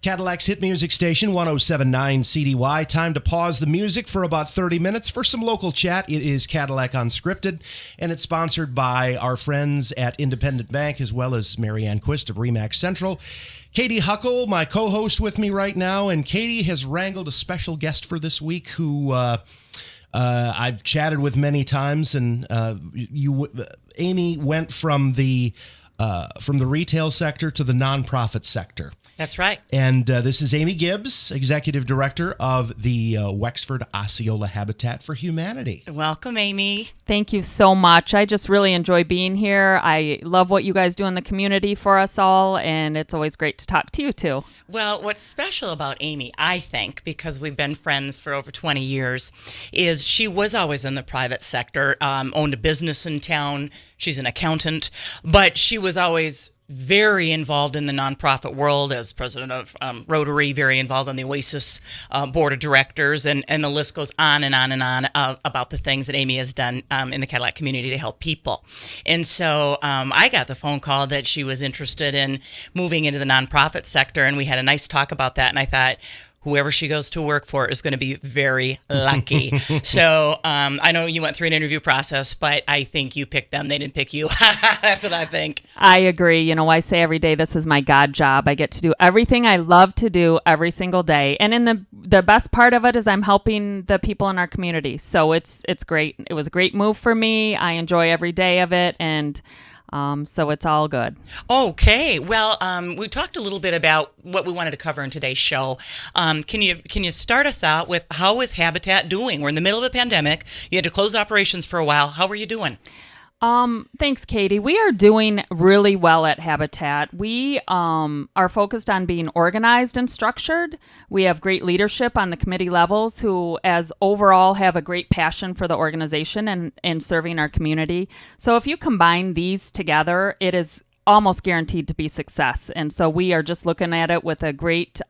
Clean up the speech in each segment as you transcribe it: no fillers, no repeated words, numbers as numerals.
Cadillac's hit music station, 107.9 CDY. Time to pause the music for about 30 minutes for some local chat. It is Cadillac Unscripted, and it's sponsored by our friends at Independent Bank, as well as Marianne Quist of Remax Central. Katy Huckle, my co-host with me right now, and Katy has wrangled a special guest for this week who I've chatted with many times, and Amy went from the retail sector to the nonprofit sector. That's right. And this is Amy Gibbs, Executive Director of the Wexford Osceola Habitat for Humanity. Welcome, Amy. Thank you so much. I just really enjoy being here. I love what you guys do in the community for us all, and it's always great to talk to you too. Well, what's special about Amy, I think, because we've been friends for over 20 years, is she was always in the private sector, owned a business in town. She's an accountant, but she was always very involved in the nonprofit world as president of Rotary, very involved on the Oasis board of directors, and the list goes on and on and on about the things that Amy has done in the Cadillac community to help people. And so I got the phone call that she was interested in moving into the nonprofit sector, and we had a nice talk about that, and I thought, whoever she goes to work for is going to be very lucky. So I know you went through an interview process, but I think you picked them. They didn't pick you. That's what I think. I agree. You know, I say every day, this is my God job. I get to do everything I love to do every single day. And in the best part of it is I'm helping the people in our community. So it's great. It was a great move for me. I enjoy every day of it. And so it's all good. Okay. Well, we talked a little bit about what we wanted to cover in today's show. Can you start us out with how is Habitat doing? We're in the middle of a pandemic. You had to close operations for a while. How are you doing? Thanks, Katy. We are doing really well at Habitat. We are focused on being organized and structured. We have great leadership on the committee levels who, as overall, have a great passion for the organization and serving our community. So if you combine these together, it is almost guaranteed to be success. And so we are just looking at it with a great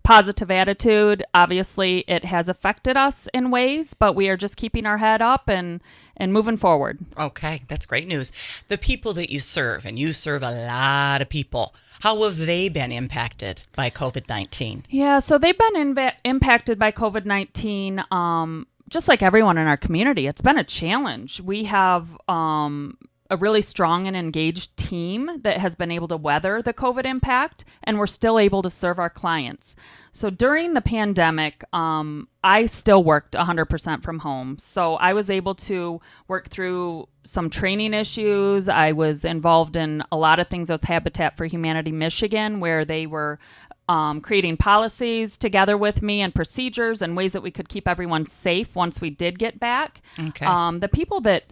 positive attitude. Obviously, it has affected us in ways, but we are just keeping our head up and moving forward. Okay, that's great news. The people that you serve, and you serve a lot of people, how have they been impacted by COVID-19? Yeah, so they've been impacted by COVID-19 just like everyone in our community. It's been a challenge. We have a really strong and engaged team that has been able to weather the COVID impact, and we're still able to serve our clients. So during the pandemic, I still worked 100% from home. So I was able to work through some training issues. I was involved in a lot of things with Habitat for Humanity Michigan, where they were creating policies together with me and procedures and ways that we could keep everyone safe once we did get back. Okay. The people that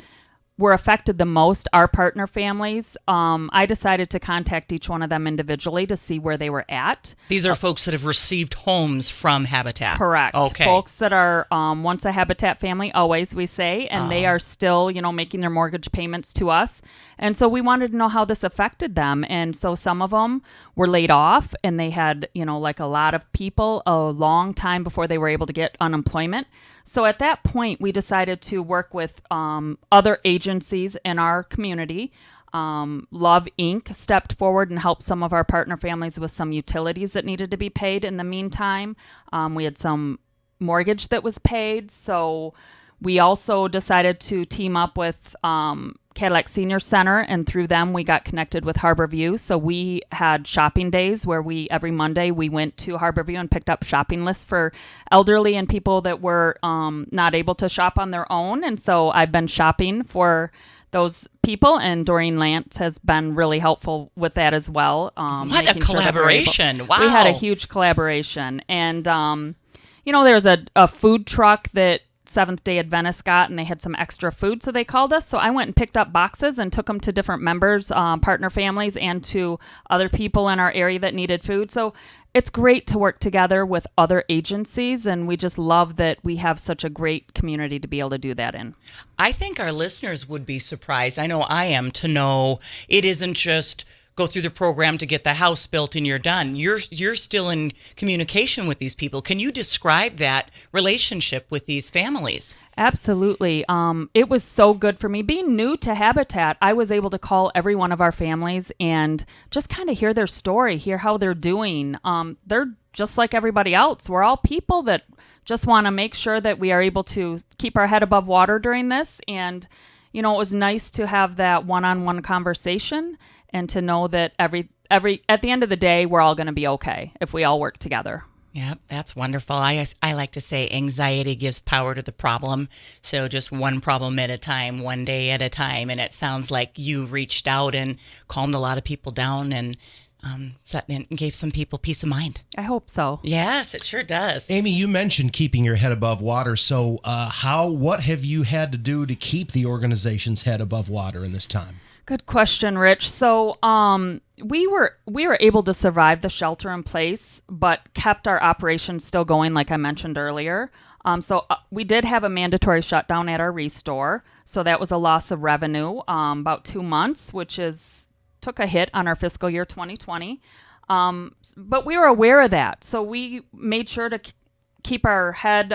were affected the most, our partner families. I decided to contact each one of them individually to see where they were at. These are folks that have received homes from Habitat. Correct. Okay. Folks that are once a Habitat family, always, we say, and they are still, making their mortgage payments to us. And so we wanted to know how this affected them. And so some of them were laid off, and they had, like a lot of people, a long time before they were able to get unemployment. So at that point, we decided to work with other agencies in our community. Love Inc. stepped forward and helped some of our partner families with some utilities that needed to be paid in the meantime. We had some mortgage that was paid. So we also decided to team up with Cadillac Senior Center, and through them we got connected with Harborview. So we had shopping days where every Monday we went to Harborview and picked up shopping lists for elderly and people that were not able to shop on their own. And so I've been shopping for those people, and Doreen Lance has been really helpful with that as well. What a collaboration. Wow. We had a huge collaboration. And, there's a food truck that Seventh-day Adventists got, and they had some extra food, so they called us. So I went and picked up boxes and took them to different members, partner families, and to other people in our area that needed food. So it's great to work together with other agencies, and we just love that we have such a great community to be able to do that in. I think our listeners would be surprised, I know I am, to know it isn't just go through the program to get the house built and you're done. You're still in communication with these people. Can you describe that relationship with these families? Absolutely. It was so good for me. Being new to Habitat, I was able to call every one of our families and just kind of hear their story, hear how they're doing. They're just like everybody else. We're all people that just want to make sure that we are able to keep our head above water during this. And, it was nice to have that one-on-one conversation and to know that every at the end of the day, we're all going to be okay if we all work together. Yeah, that's wonderful. I like to say anxiety gives power to the problem. So just one problem at a time, one day at a time. And it sounds like you reached out and calmed a lot of people down and gave some people peace of mind. I hope so. Yes, it sure does. Amy, you mentioned keeping your head above water. So what have you had to do to keep the organization's head above water in this time? Good question, Rich. So we were able to survive the shelter in place, but kept our operations still going, like I mentioned earlier. So we did have a mandatory shutdown at our restore. So that was a loss of revenue, about 2 months, which took a hit on our fiscal year 2020. But we were aware of that. So we made sure to keep our head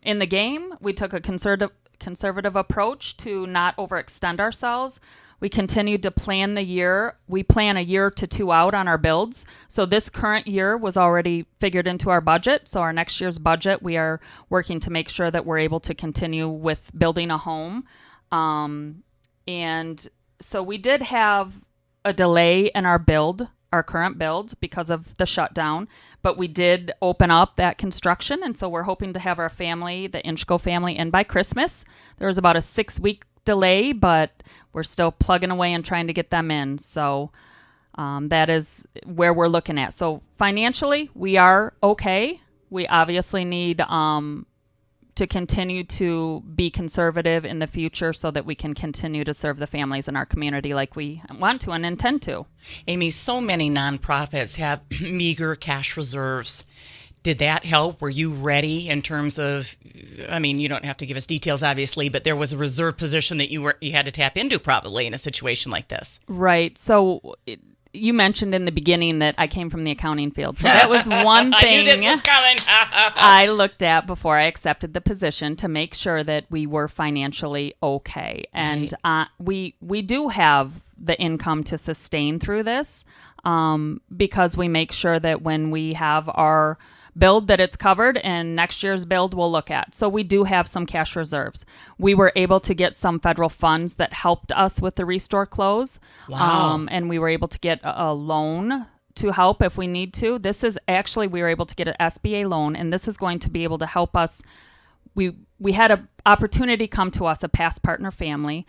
in the game. We took a conservative approach to not overextend ourselves. We continued to plan the year. We plan a year to 2 out on our builds. So this current year was already figured into our budget. So our next year's budget, we are working to make sure that we're able to continue with building a home. And so we did have a delay in our current build because of the shutdown, but we did open up that construction. And so we're hoping to have our family, the Inchco family, in by Christmas. There was about a 6-week delay, but we're still plugging away and trying to get them in. So that is where we're looking at. So financially, we are okay. We obviously need to continue to be conservative in the future so that we can continue to serve the families in our community like we want to and intend to. Amy, so many nonprofits have meager cash reserves. Did that help? Were you ready in terms of, you don't have to give us details, obviously, but there was a reserve position that you had to tap into probably in a situation like this. Right. So you mentioned in the beginning that I came from the accounting field. So that was one thing I knew this was coming. I looked at before I accepted the position to make sure that we were financially okay. And we do have the income to sustain through this because we make sure that when we have our build that it's covered, and next year's build we'll look at. So we do have some cash reserves. We were able to get some federal funds that helped us with the restore close. Wow. And we were able to get a loan to help if we need to. This is actually, we were able to get an SBA loan, and this is going to be able to help us. We had an opportunity come to us, a past partner family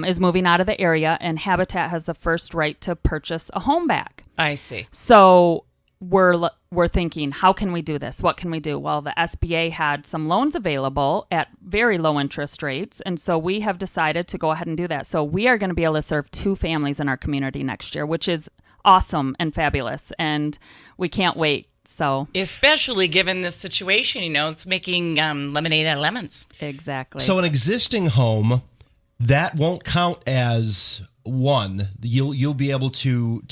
is moving out of the area, and Habitat has the first right to purchase a home back. I see. So we're thinking, how can we do this? What can we do? Well, the SBA had some loans available at very low interest rates. And so we have decided to go ahead and do that. So we are going to be able to serve 2 families in our community next year, which is awesome and fabulous. And we can't wait. So especially given this situation, it's making lemonade out of lemons. Exactly. So an existing home, that won't count as one. You'll be able to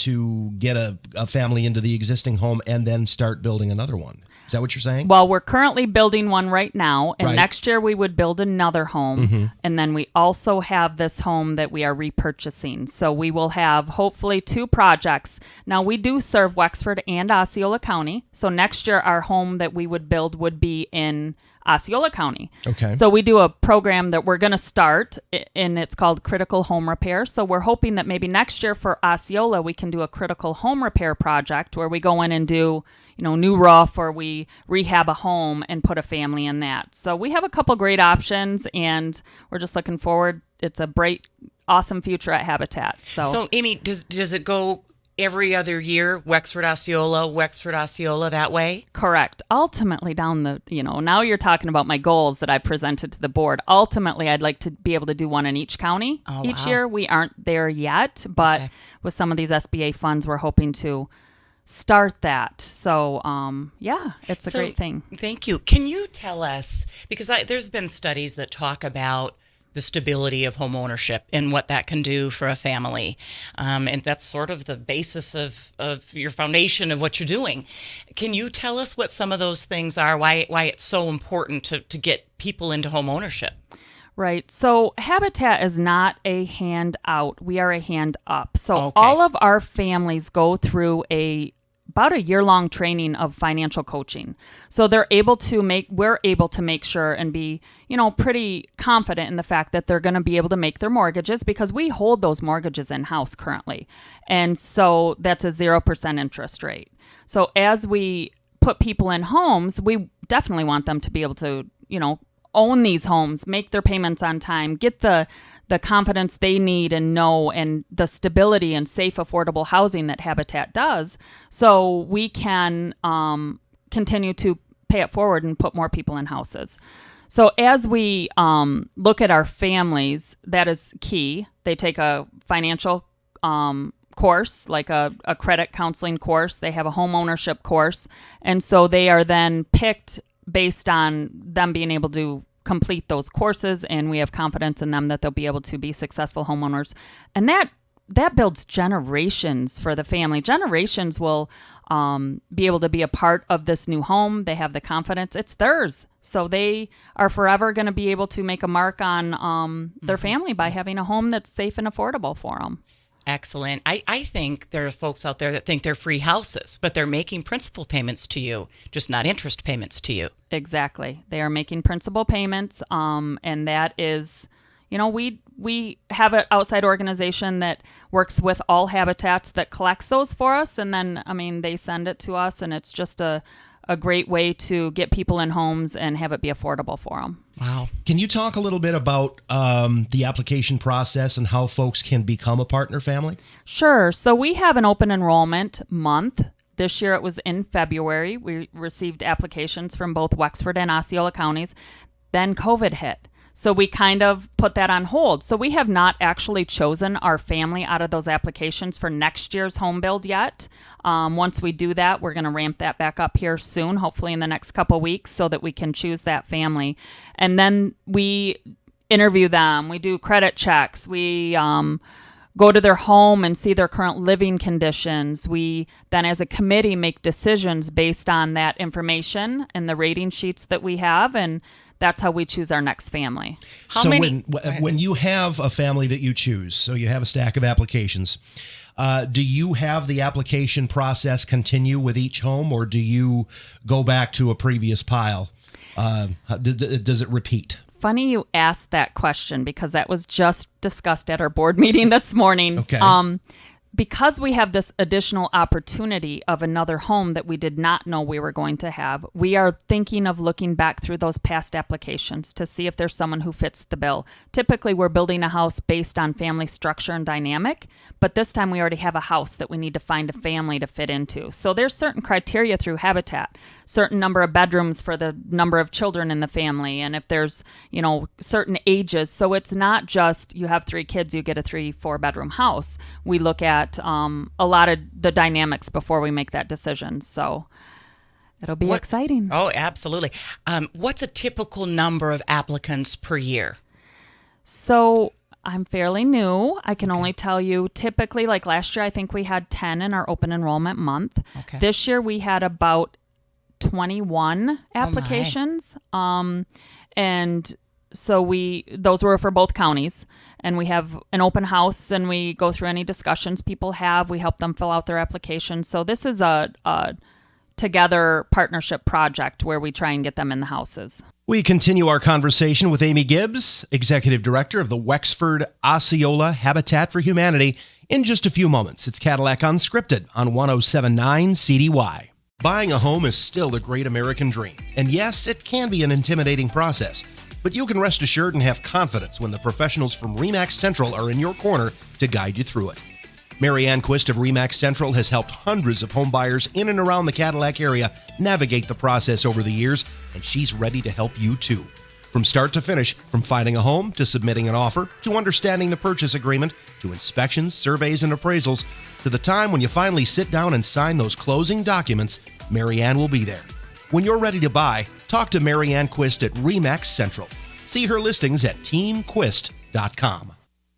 get a family into the existing home and then start building another one. Is that what you're saying? Well, we're currently building one right now, and Right. next year we would build another home. And then we also have this home that we are repurchasing. So we will have hopefully 2 projects. Now, we do serve Wexford and Osceola County. So next year our home that we would build would be in Osceola County. Okay. So we do a program that we're going to start, and it's called Critical Home Repair. So we're hoping that maybe next year for Osceola, we can do a critical home repair project where we go in and do, new roof, or we rehab a home and put a family in that. So we have a couple great options, and we're just looking forward. It's a bright, awesome future at Habitat. So Amy, does it go every other year, Wexford, Osceola, that way? Correct. Ultimately, down the, now you're talking about my goals that I presented to the board. Ultimately, I'd like to be able to do one in each county each year. We aren't there yet, but with some of these SBA funds, we're hoping to start that. So, it's a great thing. Thank you. Can you tell us, because there's been studies that talk about the stability of home ownership and what that can do for a family. And that's sort of the basis of your foundation of what you're doing. Can you tell us what some of those things are, why it's so important to get people into home ownership? Right. So Habitat is not a hand out. We are a hand up. So Okay. all of our families go through about a year-long training of financial coaching. So we're able to make sure and be, pretty confident in the fact that they're going to be able to make their mortgages, because we hold those mortgages in-house currently. And so that's a 0% interest rate. So as we put people in homes, we definitely want them to be able to, own these homes, make their payments on time, get the confidence they need and know, and the stability and safe, affordable housing that Habitat does, so we can continue to pay it forward and put more people in houses. So as we look at our families, that is key. They take a financial course, like a credit counseling course. They have a home ownership course. And so they are then picked based on them being able to complete those courses, and we have confidence in them that they'll be able to be successful homeowners. And that builds generations for the family. Generations will be able to be a part of this new home. They have the confidence. It's theirs. So they are forever going to be able to make a mark on their family by having a home that's safe and affordable for them. Excellent. I think there are folks out there that think they're free houses, but they're making principal payments to you, just not interest payments to you. Exactly. They are making principal payments, and that is, we have an outside organization that works with all habitats that collects those for us, and then, they send it to us, and it's just a great way to get people in homes and have it be affordable for them. Wow. Can you talk a little bit about the application process and how folks can become a partner family? Sure. So we have an open enrollment month. This year it was in February. We received applications from both Wexford and Osceola counties. Then COVID hit. So we kind of put that on hold. So we have not actually chosen our family out of those applications for next year's home build yet. Once we do that, we're going to ramp that back up here soon, hopefully in the next couple weeks, so that we can choose that family. And then we interview them. We do credit checks. We go to their home and see their current living conditions. We then, as a committee, make decisions based on that information and the rating sheets that we have, and that's how we choose our next family. When you have a family that you choose, so you have a stack of applications, do you have the application process continue with each home, or do you go back to a previous pile? Does it repeat? Funny you asked that question, because that was just discussed at our board meeting this morning. Okay. Because we have this additional opportunity of another home that we did not know we were going to have, we are thinking of looking back through those past applications to see if there's someone who fits the bill. Typically, we're building a house based on family structure and dynamic, but this time we already have a house that we need to find a family to fit into. So there's certain criteria through Habitat, certain number of bedrooms for the number of children in the family, and if there's, certain ages. So it's not just you have 3 kids, you get a 3-4 bedroom house. We look at a lot of the dynamics before we make that decision. So it'll be exciting. Oh, absolutely. What's a typical number of applicants per year? So I'm fairly new. I can only tell you typically, like last year, I think we had 10 in our open enrollment month. Okay. This year we had about 21 applications. And so those were for both counties, and we have an open house, and we go through any discussions people have. We help them fill out their application. So this is a together partnership project where we try and get them in the houses. We continue our conversation with Amy Gibbs, Executive Director of the Wexford Osceola Habitat for Humanity, in just a few moments. It's Cadillac Unscripted on 107.9 CDY. Buying a home is still the great American dream. And yes, it can be an intimidating process. But you can rest assured and have confidence when the professionals from RE/MAX Central are in your corner to guide you through it. Mary Ann Quist of RE/MAX Central has helped hundreds of home buyers in and around the Cadillac area navigate the process over the years, and she's ready to help you too. From start to finish, from finding a home to submitting an offer, to understanding the purchase agreement, to inspections, surveys, and appraisals, to the time when you finally sit down and sign those closing documents, Mary Ann will be there. When you're ready to buy, talk to Mary Ann Quist at RE/MAX Central. See her listings at teamquist.com.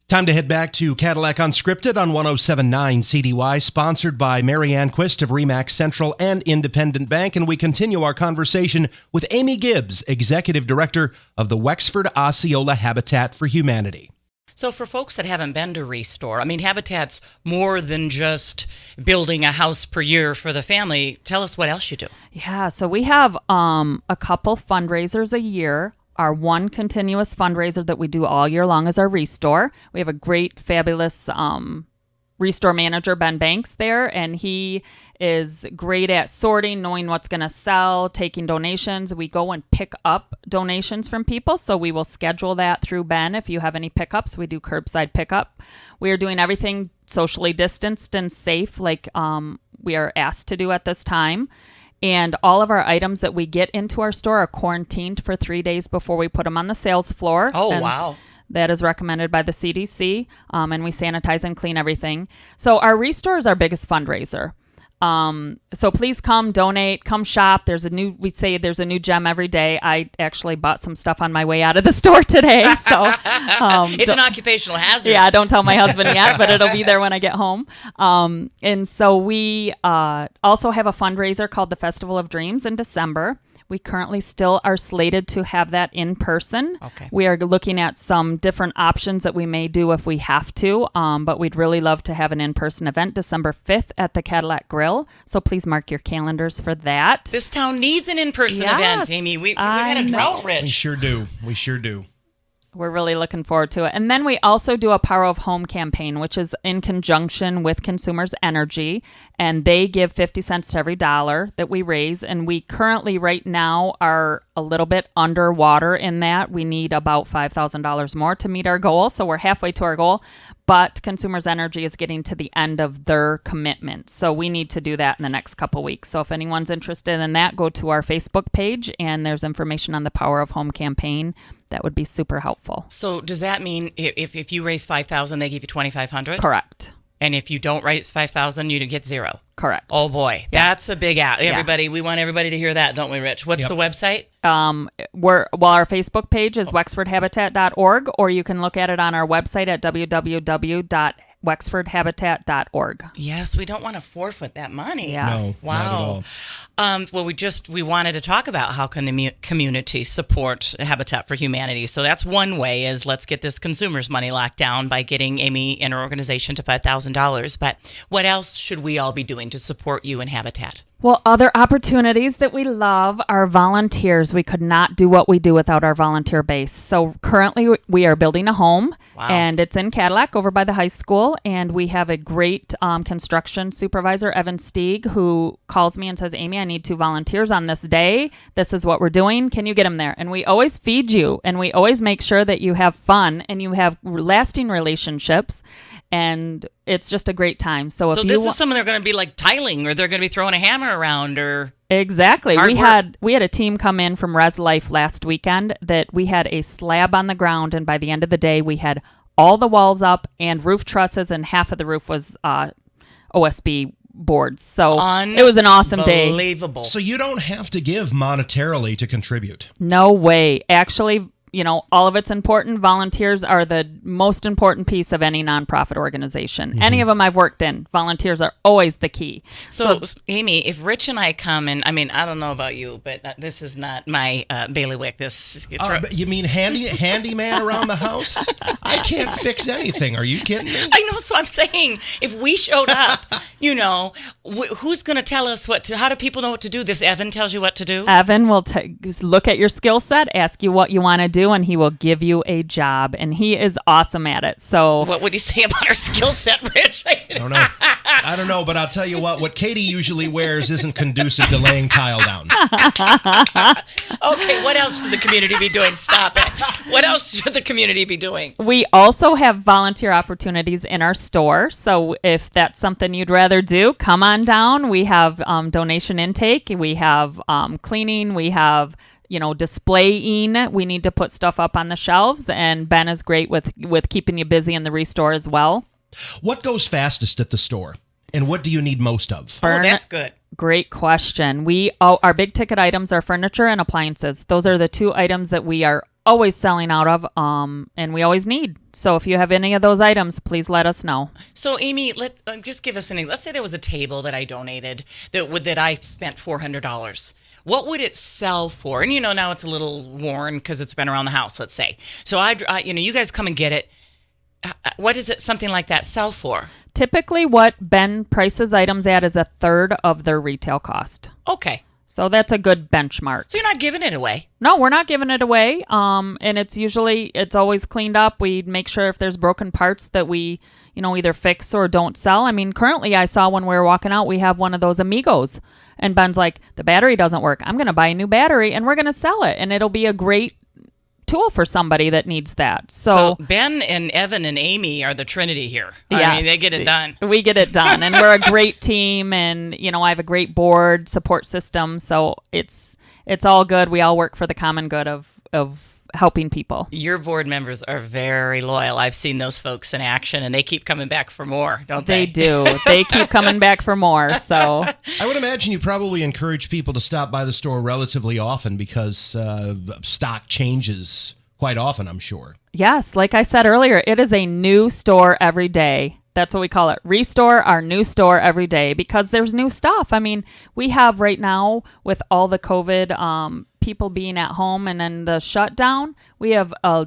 Time to head back to Cadillac Unscripted on 107.9 CDY, sponsored by Mary Ann Quist of Remax Central and Independent Bank, and we continue our conversation with Amy Gibbs, Executive Director of the Wexford Osceola Habitat for Humanity. So for folks that haven't been to Restore, I mean, Habitat's more than just building a house per year for the family. Tell us what else you do. Yeah, so we have a couple fundraisers a year. Our one continuous fundraiser that we do all year long is our Restore. We have a great, fabulous Restore manager, Ben Banks, there, and he is great at sorting, knowing what's going to sell, taking donations. We go and pick up donations from people, so we will schedule that through Ben. If you have any pickups, we do curbside pickup. We are doing everything socially distanced and safe, like we are asked to do at this time. And all of our items that we get into our store are quarantined for 3 days before we put them on the sales floor. Oh, and wow. that is recommended by the CDC, and we sanitize and clean everything. So our Restore is our biggest fundraiser. So please come donate, come shop. We say there's a new gem every day. I actually bought some stuff on my way out of the store today. So it's an occupational hazard. Yeah, don't tell my husband yet, but it'll be there when I get home. And so we also have a fundraiser called the Festival of Dreams in December. We currently still are slated to have that in person. Okay. We are looking at some different options that we may do if we have to, but we'd really love to have an in-person event December 5th at the Cadillac Grill. So please mark your calendars for that. This town needs an in-person event, Amy. We've had a drought, Rich. We sure do. We sure do. We're really looking forward to it. And then we also do a Power of Home campaign, which is in conjunction with Consumers Energy. And they give 50 cents to every dollar that we raise. And we currently right now are a little bit underwater in that. We need about $5,000 more to meet our goal. So we're halfway to our goal. But Consumers Energy is getting to the end of their commitment. So we need to do that in the next couple weeks. So if anyone's interested in that, go to our Facebook page and there's information on the Power of Home campaign. That would be super helpful. So does that mean if you raise $5,000, they give you $2,500? Correct. And if you don't raise $5,000, you get zero? Correct. Oh, boy. Yeah. That's a big out. Everybody, we want everybody to hear that, don't we, Rich? What's the website? Our Facebook page is wexfordhabitat.org, or you can look at it on our website at www.wexfordhabitat.org. Yes, we don't want to forfeit that money. Yes. No, not at all. Well, we wanted to talk about how can the community support Habitat for Humanity. So that's one way is let's get this consumers' money locked down by getting Amy and her organization to $5,000. But what else should we all be doing to support you and Habitat? Well, other opportunities that we love are volunteers. We could not do what we do without our volunteer base. So currently we are building a home, and it's in Cadillac over by the high school. And we have a great construction supervisor, Evan Stieg, who calls me and says, Amy, I need 2 volunteers on this day. This is what we're doing. Can you get them there? And we always feed you, and we always make sure that you have fun and you have lasting relationships. And it's just a great time. So if this is something they're going to be like tiling, or they're going to be throwing a hammer around, or exactly. We had a team come in from Res Life last weekend that we had a slab on the ground, and by the end of the day, we had all the walls up and roof trusses, and half of the roof was OSB boards. So it was an awesome day. Unbelievable. So you don't have to give monetarily to contribute. No way. Actually, all of it's important. Volunteers are the most important piece of any nonprofit organization. Mm-hmm. Any of them I've worked in, volunteers are always the key. So, Amy, if Rich and I come and, I mean, I don't know about you, but this is not my bailiwick. You mean handyman around the house? I can't fix anything. Are you kidding me? I know, so I'm saying, if we showed up, who's going to tell us how do people know what to do? This Evan tells you what to do? Evan will look at your skill set, ask you what you want to do, and he will give you a job, and he is awesome at it. So what would he say about our skill set, Rich? I don't know, but I'll tell you what Katy usually wears isn't conducive to laying tile down. Okay, what else should the community be doing? Stop it. What else should the community be doing? We also have volunteer opportunities in our store. So if that's something you'd rather do, come on down. We have donation intake. We have cleaning. We have displaying. We need to put stuff up on the shelves, and Ben is great with keeping you busy in the Restore as well. What goes fastest at the store, and what do you need most of? Oh, that's good. Great question. Our big ticket items are furniture and appliances. Those are the 2 items that we are always selling out of, and we always need. So if you have any of those items, please let us know. So Amy, let just give us let's say there was a table that I donated that I spent $400. What would it sell for? And now it's a little worn because it's been around the house, let's say. So you guys come and get it. What does it something like that sell for? Typically what Ben prices items at is a third of their retail cost. Okay. So that's a good benchmark. So you're not giving it away? No, we're not giving it away. And it's always cleaned up. We make sure if there's broken parts that we, either fix or don't sell. I mean, currently I saw when we were walking out, we have one of those Amigos. And Ben's like, the battery doesn't work. I'm going to buy a new battery and we're going to sell it. And it'll be a great tool for somebody that needs that. So Ben and Evan and Amy are the Trinity here. Yes, I mean, they get it done. We get it done, and we're a great team. And I have a great board support system, so it's all good. We all work for the common good of helping people. Your board members are very loyal. I've seen those folks in action, and they keep coming back for more, don't they? They do. They keep coming back for more. So I would imagine you probably encourage people to stop by the store relatively often because stock changes quite often, I'm sure. Yes, like I said earlier, it is a new store every day. That's what we call it. Restore our new store every day because there's new stuff. I mean, we have right now with all the COVID people being at home and then the shutdown, we have a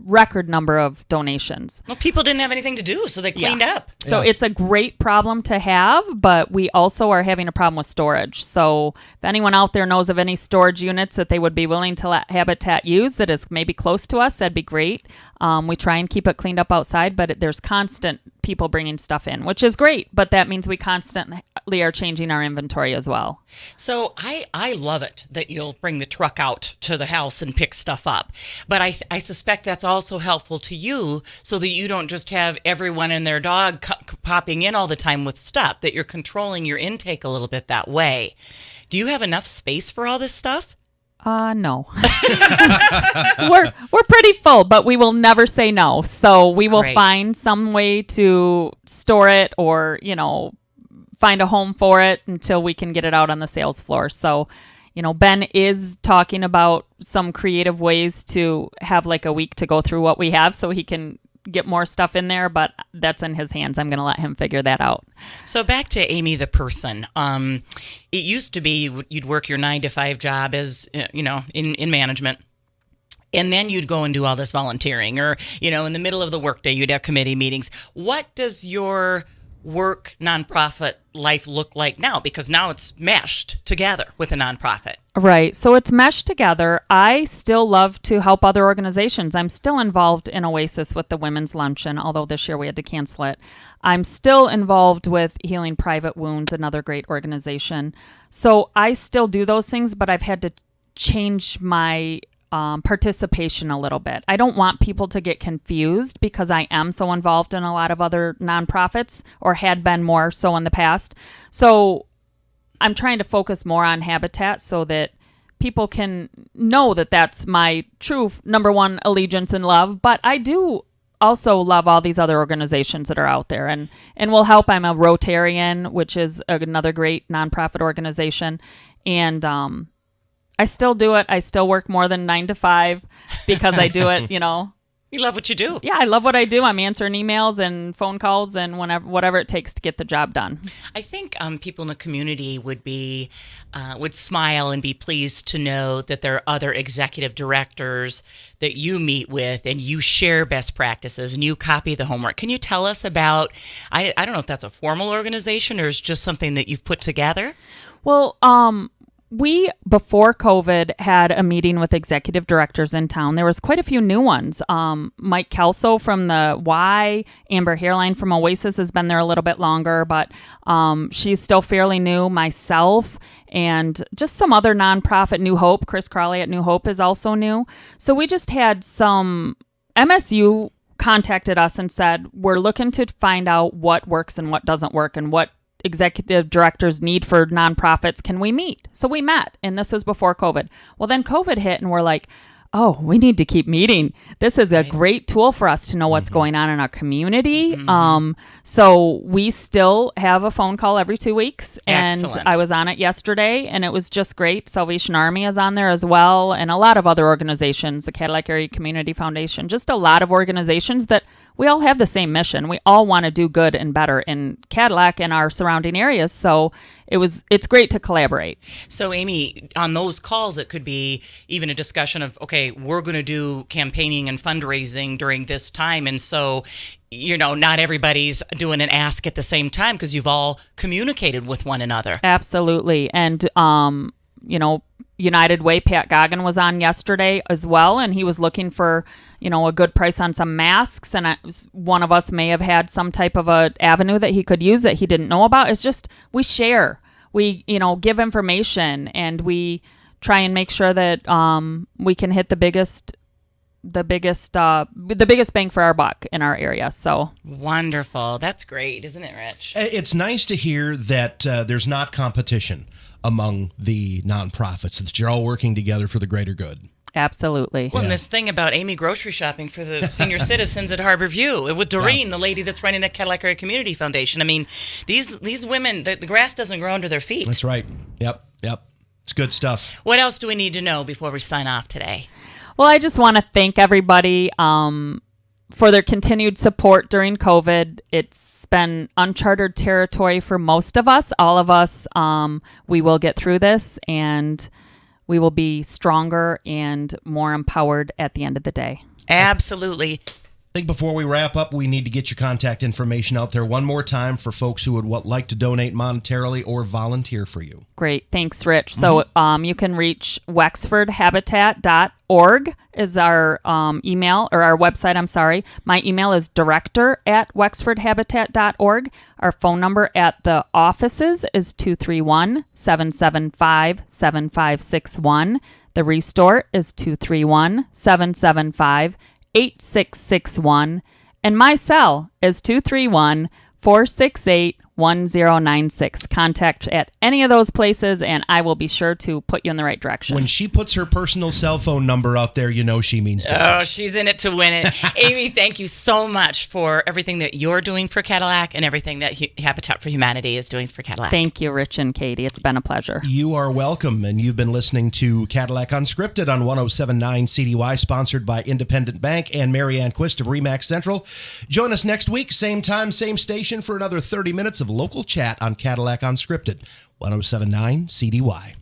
record number of donations. Well, people didn't have anything to do, so they cleaned up. So it's a great problem to have, but we also are having a problem with storage. So if anyone out there knows of any storage units that they would be willing to let Habitat use that is maybe close to us, that'd be great. We try and keep it cleaned up outside, but there's constant people bringing stuff in, which is great, but that means we constantly are changing our inventory as well. So I love it that you'll bring the truck out to the house and pick stuff up. But I suspect that's also helpful to you so that you don't just have everyone and their dog popping in all the time with stuff, that you're controlling your intake a little bit that way. Do you have enough space for all this stuff? No. We're pretty full, but we will never say no. So we will find some way to store it or, find a home for it until we can get it out on the sales floor. So, Ben is talking about some creative ways to have like a week to go through what we have so he can get more stuff in there, but that's in his hands. I'm going to let him figure that out. So back to Amy, the person. It used to be you'd work your 9-to-5 job as, in management. And then you'd go and do all this volunteering or, in the middle of the workday, you'd have committee meetings. What does your work nonprofit life look like now? Because now it's meshed together with a nonprofit. Right. So it's meshed together. I still love to help other organizations. I'm still involved in Oasis with the Women's Luncheon, although this year we had to cancel it. I'm still involved with Healing Private Wounds, another great organization. So I still do those things, but I've had to change my participation a little bit. I don't want people to get confused because I am so involved in a lot of other nonprofits or had been more so in the past. So I'm trying to focus more on Habitat so that people can know that that's my true number one allegiance and love. But I do also love all these other organizations that are out there and will help. I'm a Rotarian, which is another great nonprofit organization. And I still do it. I still work more than 9 to 5 because I do it, You love what you do. Yeah, I love what I do. I'm answering emails and phone calls and whatever it takes to get the job done. I think people in the community would smile and be pleased to know that there are other executive directors that you meet with and you share best practices and you copy the homework. Can you tell us about, I don't know if that's a formal organization or is just something that you've put together? Well, we, before COVID, had a meeting with executive directors in town. There was quite a few new ones. Mike Kelso from the Y, Amber Hairline from Oasis has been there a little bit longer, but she's still fairly new. Myself and just some other nonprofit, New Hope. Chris Crawley at New Hope is also new. So we just had some MSU contacted us and said, we're looking to find out what works and what doesn't work and what executive directors need for nonprofits. Can we meet? So we met, and this was before COVID. Well, then COVID hit and we're like, oh, we need to keep meeting. This is a great tool for us to know what's going on in our community. So we still have a phone call every 2 weeks. And Excellent. I was on it yesterday, and it was just great. Salvation Army is on there as well, and a lot of other organizations, the Cadillac Area Community Foundation, just a lot of organizations that we all have the same mission. We all want to do good and better in Cadillac and our surrounding areas. So it's great to collaborate. So, Amy, on those calls, it could be even a discussion of, okay, we're going to do campaigning and fundraising during this time. And so, not everybody's doing an ask at the same time because you've all communicated with one another. Absolutely. And, United Way, Pat Goggin was on yesterday as well, and he was looking for, a good price on some masks. And one of us may have had some type of a avenue that he could use that he didn't know about. It's just we share, we give information, and we try and make sure that we can hit the biggest bang for our buck in our area. So wonderful. That's great, isn't it, Rich? It's nice to hear that there's not competition among the nonprofits, that you're all working together for the greater good. Absolutely. Well, and this thing about Amy grocery shopping for the senior citizens at Harbor View with Doreen, the lady that's running the Cadillac Area Community Foundation. I mean, these women, the grass doesn't grow under their feet. That's right. Yep. It's good stuff. What else do we need to know before we sign off today? Well, I just want to thank everybody for their continued support during COVID. It's been uncharted territory for most of us. All of us, we will get through this, and we will be stronger and more empowered at the end of the day. Absolutely. I think before we wrap up, we need to get your contact information out there one more time for folks who would like to donate monetarily or volunteer for you. Great. Thanks, Rich. So you can reach wexfordhabitat.org is our email, or our website, I'm sorry. My email is director@wexfordhabitat.org. Our phone number at the offices is 231-775-7561. The restore is 231-775-8661, and my cell is 231-468-1096. Contact at any of those places, and I will be sure to put you in the right direction. When she puts her personal cell phone number out there, she means business. Oh, she's in it to win it. Amy, thank you so much for everything that you're doing for Cadillac and everything that Habitat for Humanity is doing for Cadillac. Thank you, Rich and Katy. It's been a pleasure. You are welcome, and you've been listening to Cadillac Unscripted on 107.9 CDY, sponsored by Independent Bank and Mary Ann Quist of Remax Central. Join us next week, same time, same station, for another 30 minutes of local chat on Cadillac Unscripted, 107.9 CDY.